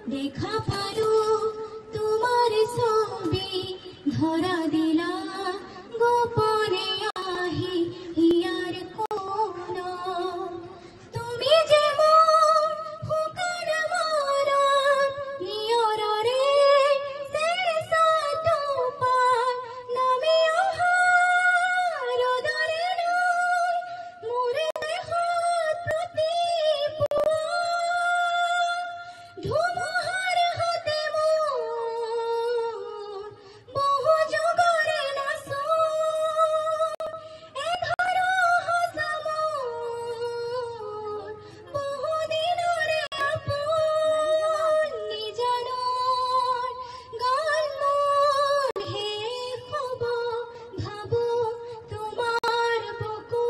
দেখা পারো তোমার ছবি ধরা দিলা গোপনে আহি হিয়ার কোন তুমি যে মোর হুকার মারন নিয়রে সের সাটো পার নামে আহার দরে নয় মোরে হাত প্রতি ধুমহার হাতে মোর বহু যুগরে নাস এ ধরো হাসা মোর বহু দিনরে আপন নিজানর গান মন হে খবর ভাবো তোমার বুকু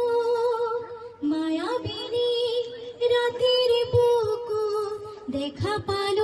মায়াবিনী রাতের বুকু দেখা পাল